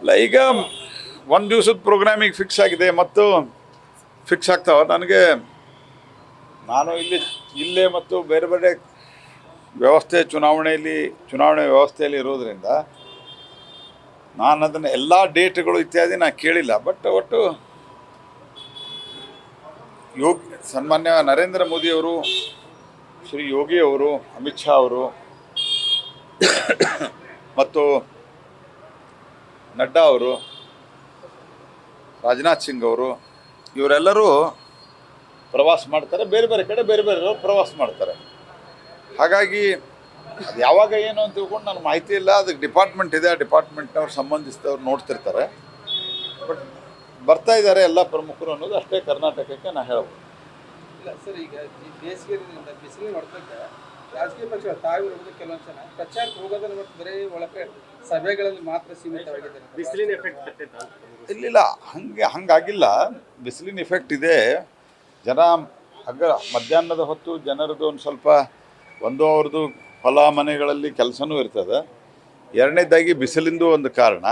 ಅಲ್ಲ, ಈಗ ಒಂದು ದಿವಸದ ಪ್ರೋಗ್ರಾಮಿಗೆ ಫಿಕ್ಸ್ ಆಗಿದೆ ಮತ್ತು ಫಿಕ್ಸ್ ಆಗ್ತಾವ. ನಾನು ಇಲ್ಲೇ ಮತ್ತು ಬೇರೆ ಬೇರೆ ಚುನಾವಣೆ ವ್ಯವಸ್ಥೆಯಲ್ಲಿ ಇರೋದ್ರಿಂದ ನಾನು ಅದನ್ನು ಎಲ್ಲ ಡೇಟ್ಗಳು ಇತ್ಯಾದಿ ನಾನು ಕೇಳಿಲ್ಲ. ಬಟ್ ಒಟ್ಟು ಸನ್ಮಾನ್ಯ ನರೇಂದ್ರ ಮೋದಿಯವರು, ಶ್ರೀ ಯೋಗಿ ಅವರು, ಅಮಿತ್ ಶಾ ಅವರು ಮತ್ತು ನಡ್ಡಾ ಅವರು, ರಾಜನಾಥ್ ಸಿಂಗ್ ಅವರು, ಇವರೆಲ್ಲರೂ ಪ್ರವಾಸ ಮಾಡ್ತಾರೆ. ಬೇರೆ ಬೇರೆ ಕಡೆ ಬೇರೆ ಬೇರೆ ಪ್ರವಾಸ ಮಾಡ್ತಾರೆ. ಹಾಗಾಗಿ ಅದು ಯಾವಾಗ ಏನು ಅಂತ ತಿಳ್ಕೊಂಡು ನನಗೆ ಮಾಹಿತಿ ಇಲ್ಲ. ಅದಕ್ಕೆ ಡಿಪಾರ್ಟ್ಮೆಂಟ್ ಇದೆ, ಆ ಡಿಪಾರ್ಟ್ಮೆಂಟ್ನವ್ರು ಸಂಬಂಧಿಸಿದವ್ರು ನೋಡ್ತಿರ್ತಾರೆ. ಬಟ್ ಬರ್ತಾ ಇದ್ದಾರೆ ಎಲ್ಲ ಪ್ರಮುಖರು ಅನ್ನೋದು ಅಷ್ಟೇ ಕರ್ನಾಟಕಕ್ಕೆ ನಾನು ಹೇಳ್ಬೋದು. ಇಲ್ಲ ಸರ್, ಈಗ ಬೇಸಿಗೆಯಿಂದ ಬಿಸಿಲಿನ ಹೊಡೆದಕ್ಕೆ ರಾಜಕೀಯ ಪಕ್ಷ ತಾವಿರೋದು ಕೆಲವೊಂದು ಜನ ಪ್ರಚಾರಕ್ಕೆ ಹೋಗೋದನ್ನು ಮತ್ತು ಬರೀ ಒಳಗೆ ಸಭೆಗಳಲ್ಲಿ ಮಾತ್ರ ಸೀಮಿತವಾಗಿದ್ದಾರೆ. ಬಿಸಿಲಿನ ಎಫೆಕ್ಟ್ ಇಲ್ಲ, ಹಂಗಾಗಿಲ್ಲ. ಬಿಸಿಲಿನ ಇಫೆಕ್ಟ್ ಇದೆ. ಜನ ಮಧ್ಯಾಹ್ನದ ಹೊತ್ತು ಜನರದ್ದು ಒಂದು ಸ್ವಲ್ಪ ಅವ್ರದ್ದು ಹೊಲ ಮನೆಗಳಲ್ಲಿ ಕೆಲಸನೂ ಇರ್ತದೆ. ಎರಡನೇದಾಗಿ ಬಿಸಿಲಿಂದು ಒಂದು ಕಾರಣ.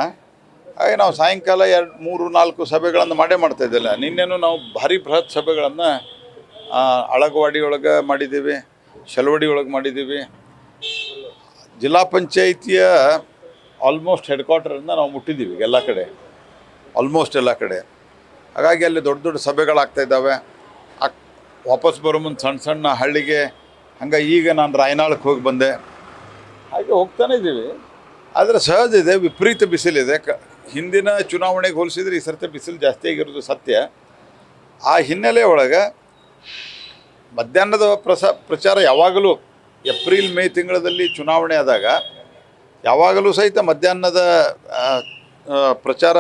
ಹಾಗೆ ನಾವು ಸಾಯಂಕಾಲ 2-3-4 ಸಭೆಗಳನ್ನು ಮಾಡ್ತಾಯಿದ್ದಿಲ್ಲ. ನಿನ್ನೆನೂ ನಾವು ಭಾರಿ ಬೃಹತ್ ಸಭೆಗಳನ್ನು ಅಳಗವಾಡಿ ಒಳಗೆ ಮಾಡಿದ್ದೀವಿ, ಶೆಲವಡಿ ಒಳಗೆ ಮಾಡಿದ್ದೀವಿ. ಜಿಲ್ಲಾ ಪಂಚಾಯಿತಿಯ ಆಲ್ಮೋಸ್ಟ್ ಹೆಡ್ ಕ್ವಾರ್ಟರಿಂದ ನಾವು ಮುಟ್ಟಿದ್ದೀವಿ ಎಲ್ಲ ಕಡೆ, ಆಲ್ಮೋಸ್ಟ್ ಎಲ್ಲ ಕಡೆ. ಹಾಗಾಗಿ ಅಲ್ಲಿ ದೊಡ್ಡ ದೊಡ್ಡ ಸಭೆಗಳಾಗ್ತಾಯಿದ್ದಾವೆ. ವಾಪಸ್ ಬರೋ ಮುಂದೆ ಸಣ್ಣ ಸಣ್ಣ ಹಳ್ಳಿಗೆ, ಹಂಗೆ ಈಗ ನಾನು ರಾಯನಾಳಕ್ಕೆ ಹೋಗಿ ಬಂದೆ. ಹಾಗೆ ಹೋಗ್ತಾನೆ ಇದ್ದೀವಿ. ಆದರೆ ಸಹಜ ಇದೆ, ವಿಪರೀತ ಬಿಸಿಲಿದೆ. ಹಿಂದಿನ ಚುನಾವಣೆಗೆ ಹೋಲಿಸಿದ್ರೆ ಈ ಸರ್ತಿ ಬಿಸಿಲು ಜಾಸ್ತಿ ಆಗಿರೋದು ಸತ್ಯ. ಆ ಹಿನ್ನೆಲೆ ಒಳಗೆ ಮಧ್ಯಾಹ್ನದ ಪ್ರಚಾರ ಯಾವಾಗಲೂ ಏಪ್ರಿಲ್ ಮೇ ತಿಂಗಳಲ್ಲಿ ಚುನಾವಣೆ ಆದಾಗ ಯಾವಾಗಲೂ ಸಹಿತ ಮಧ್ಯಾಹ್ನದ ಪ್ರಚಾರ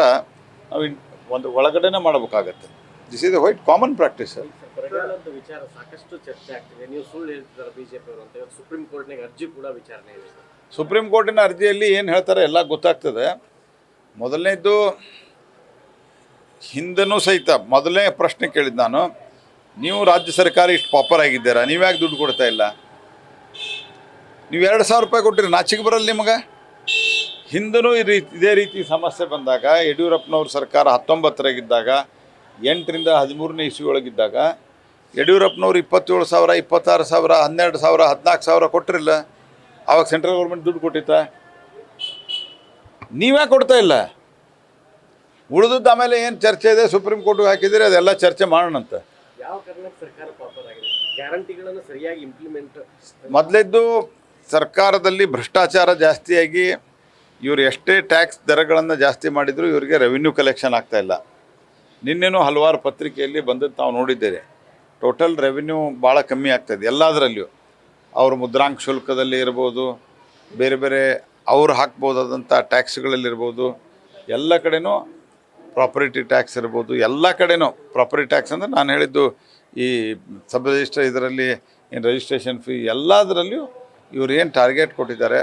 ನಾವು ಒಂದು ಒಳಗಡೆನೇ ಮಾಡಬೇಕಾಗತ್ತೆ. This is white common practice. ವಿಚಾರ ಸಾಕಷ್ಟು ಚರ್ಚೆ ಆಗ್ತಿದೆ. ನೀವು ಸುಳ್ಳು ಹೇಳ್ತಿದ್ದಾರೆ ಬಿಜೆಪಿ ಅವರು ಅಂತ. ಸುಪ್ರೀಂ ಕೋರ್ಟ್ನಾಗ ಅರ್ಜಿ ಕೂಡ ವಿಚಾರಣೆ ಇದೆ. ಸುಪ್ರೀಂ ಕೋರ್ಟಿನ ಅರ್ಜಿಯಲ್ಲಿ ಏನು ಹೇಳ್ತಾರೆ ಎಲ್ಲ ಗೊತ್ತಾಗ್ತದೆ. ಮೊದಲನೇದು, ಹಿಂದನೂ ಸಹಿತ ಮೊದಲನೇ ಪ್ರಶ್ನೆ ಕೇಳಿದ್ದು ನಾನು, ನೀವು ರಾಜ್ಯ ಸರ್ಕಾರ ಇಷ್ಟು ಪಾಪರ್ ಆಗಿದ್ದೀರಾ, ನೀವ್ಯಾಕೆ ದುಡ್ಡು ಕೊಡ್ತಾ ಇಲ್ಲ? ನೀವು 2,000 ರೂಪಾಯಿ ಕೊಟ್ಟಿರಿ, ನಾಚಿಕೆ ಬರಲ್ಲ ನಿಮಗೆ? ಹಿಂದನೂ ಇದೇ ರೀತಿ ಸಮಸ್ಯೆ ಬಂದಾಗ, ಯಡಿಯೂರಪ್ಪನವ್ರ ಸರ್ಕಾರ 19ರಾಗಿದ್ದಾಗ, 8ರಿಂದ 13ನೇ ಇಸ್ವಿ ಒಳಗಿದ್ದಾಗ ಯಡಿಯೂರಪ್ಪನವ್ರು 27,000, 26,000, 12,000, 14,000 ಕೊಟ್ಟಿರಲಿಲ್ಲ. ಆವಾಗ ಸೆಂಟ್ರಲ್ ಗೌರ್ಮೆಂಟ್ ದುಡ್ಡು ಕೊಟ್ಟಿತ್ತ? ನೀವ್ಯಾಕೆ ಕೊಡ್ತಾ ಇಲ್ಲ? ಉಳಿದದ್ದು ಆಮೇಲೆ ಏನು ಚರ್ಚೆ ಇದೆ ಸುಪ್ರೀಂ ಕೋರ್ಟ್ಗೆ ಹಾಕಿದರೆ ಅದೆಲ್ಲ ಚರ್ಚೆ ಮಾಡೋಣಂತ. ಯಾವ ಕಾರಣಕ್ಕೆ ಸರ್ಕಾರ ಪಾಪರ್ ಆಗಿದೆ? ಗ್ಯಾರಂಟಿಗಳನ್ನು ಸರಿಯಾಗಿ ಇಂಪ್ಲಿಮೆಂಟ್ ಮೊದಲೇದ್ದು ಸರ್ಕಾರದಲ್ಲಿ ಭ್ರಷ್ಟಾಚಾರ ಜಾಸ್ತಿಯಾಗಿ ಇವರು ಎಷ್ಟೇ ಟ್ಯಾಕ್ಸ್ ದರಗಳನ್ನು ಜಾಸ್ತಿ ಮಾಡಿದರೂ ಇವರಿಗೆ ರೆವಿನ್ಯೂ ಕಲೆಕ್ಷನ್ ಆಗ್ತಾಯಿಲ್ಲ. ನಿನ್ನೆನೂ ಹಲವಾರು ಪತ್ರಿಕೆಯಲ್ಲಿ ಬಂದದ್ದು ನಾವು ನೋಡಿದ್ದೇವೆ. ಟೋಟಲ್ ರೆವಿನ್ಯೂ ಭಾಳ ಕಮ್ಮಿ ಆಗ್ತಾಯಿದೆ ಎಲ್ಲದರಲ್ಲಿಯೂ. ಅವರು ಮುದ್ರಾಂಕ ಶುಲ್ಕದಲ್ಲಿ ಇರ್ಬೋದು, ಬೇರೆ ಬೇರೆ ಅವ್ರು ಹಾಕ್ಬೋದಾದಂಥ ಟ್ಯಾಕ್ಸ್ಗಳಲ್ಲಿರ್ಬೋದು, ಎಲ್ಲ ಕಡೆನೂ ಪ್ರಾಪರ್ಟಿ ಟ್ಯಾಕ್ಸ್ ಇರ್ಬೋದು, ಎಲ್ಲ ಕಡೆನೂ ಪ್ರಾಪರ್ಟಿ ಟ್ಯಾಕ್ಸ್ ಅಂದರೆ ನಾನು ಹೇಳಿದ್ದು ಈ ಸಬ್ ರಿಜಿಸ್ಟರ್ ಇದರಲ್ಲಿ ಏನು ರಿಜಿಸ್ಟ್ರೇಷನ್ ಫೀ ಎಲ್ಲದರಲ್ಲಿಯೂ ಇವರು ಏನು ಟಾರ್ಗೆಟ್ ಕೊಟ್ಟಿದ್ದಾರೆ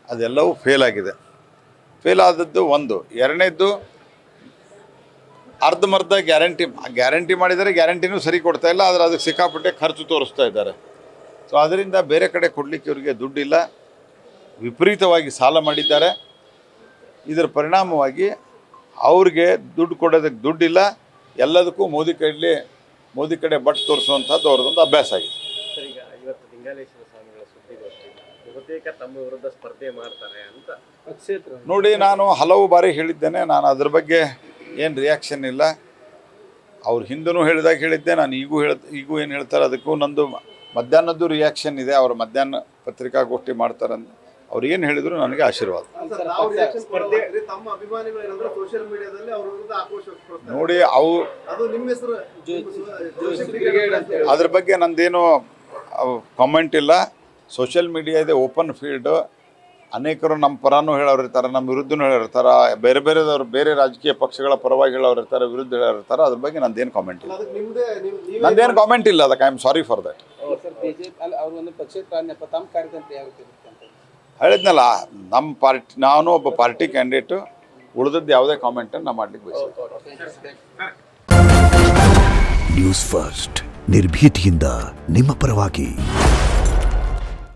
ಅದೆಲ್ಲವೂ ಫೇಲ್ ಆಗಿದೆ. ಫೇಲ್ ಆದದ್ದು ಒಂದು. ಎರಡನೇದ್ದು, ಅರ್ಧಮರ್ಧ ಗ್ಯಾರಂಟಿ ಮಾಡಿದರೆ ಗ್ಯಾರಂಟಿನೂ ಸರಿ ಕೊಡ್ತಾ ಇಲ್ಲ. ಆದರೆ ಅದಕ್ಕೆ ಸಿಕ್ಕಾಪಟ್ಟೆ ಖರ್ಚು ತೋರಿಸ್ತಾ ಇದ್ದಾರೆ. ಸೊ ಅದರಿಂದ ಬೇರೆ ಕಡೆ ಕೊಡಲಿಕ್ಕೆ ಇವರಿಗೆ ದುಡ್ಡಿಲ್ಲ, ವಿಪರೀತವಾಗಿ ಸಾಲ ಮಾಡಿದ್ದಾರೆ. ಇದರ ಪರಿಣಾಮವಾಗಿ ಅವ್ರಿಗೆ ದುಡ್ಡು ಕೊಡೋದಕ್ಕೆ ದುಡ್ಡಿಲ್ಲ. ಎಲ್ಲದಕ್ಕೂ ಮೋದಿ ಕಡೆ ಬಟ್ ತೋರಿಸುವಂಥದ್ದು ಅವ್ರದ್ದೊಂದು ಅಭ್ಯಾಸ ಆಗಿದೆ. ಸರ್, ಈಗ ಇವತ್ತು ಲಿಂಗಾಲೇಶ್ವರ ಸ್ವಾಮಿಗಳ ಸುದ್ದಿಗೋಷ್ಠಿ ಬಹುತೇಕ ತಮ್ಮ ವಿರುದ್ಧ ಸ್ಪರ್ಧೆ ಮಾಡ್ತಾರೆ ಅಂತ ಕ್ಷೇತ್ರ ನೋಡಿ, ನಾನು ಹಲವು ಬಾರಿ ಹೇಳಿದ್ದೇನೆ. ನಾನು ಅದ್ರ ಬಗ್ಗೆ ಏನು ರಿಯಾಕ್ಷನ್ ಇಲ್ಲ. ಅವ್ರು ಹಿಂದೂ ಹೇಳಿದ್ದೆ, ನಾನು ಈಗೂ ಏನು ಹೇಳ್ತಾರೆ ಅದಕ್ಕೂ ನಂದು ಮಧ್ಯಾಹ್ನದ್ದು ರಿಯಾಕ್ಷನ್ ಇದೆ. ಅವರು ಮಧ್ಯಾಹ್ನ ಪತ್ರಿಕಾಗೋಷ್ಠಿ ಮಾಡ್ತಾರಂತ ಅವ್ರು ಏನು ಹೇಳಿದ್ರು ನನಗೆ ಆಶೀರ್ವಾದ. ನೋಡಿ, ಅದ್ರ ಬಗ್ಗೆ ನಂದೇನು ಕಾಮೆಂಟ್ ಇಲ್ಲ. ಸೋಷಿಯಲ್ ಮೀಡಿಯಾ ಇದೆ, ಓಪನ್ ಫೀಲ್ಡ್. ಅನೇಕರು ನಮ್ಮ ಪರನೂ ಹೇಳೋರು ಇರ್ತಾರೆ, ನಮ್ಮ ವಿರುದ್ಧನೂ ಹೇಳಿರ್ತಾರೆ. ಬೇರೆದವರು ಬೇರೆ ರಾಜಕೀಯ ಪಕ್ಷಗಳ ಪರವಾಗಿ ಹೇಳೋರು ಇರ್ತಾರೆ, ವಿರುದ್ಧ ಹೇಳಿರ್ತಾರೆ. ಅದ್ರ ಬಗ್ಗೆ ನಂದೇನು ಕಾಮೆಂಟ್ ಇಲ್ಲ. ಅದಕ್ಕೆ I am sorry for that. ಹೇಳಿದ್ನಲ್ಲ, ನಮ್ಮ ಪಾರ್ಟಿ, ನಾನು ಒಬ್ಬ ಪಾರ್ಟಿ ಕ್ಯಾಂಡಿಡೇಟು. ಉಳಿದದ್ದು ಯಾವುದೇ ಕಾಮೆಂಟನ್ನು ನಾನು ಮಾಡಲಿಕ್ಕೆ ಬಯಸ್ತೀನಿ. ನ್ಯೂಸ್ ಫಸ್ಟ್, ನಿರ್ಭೀತಿಯಿಂದ ನಿಮ್ಮ ಪರವಾಗಿ.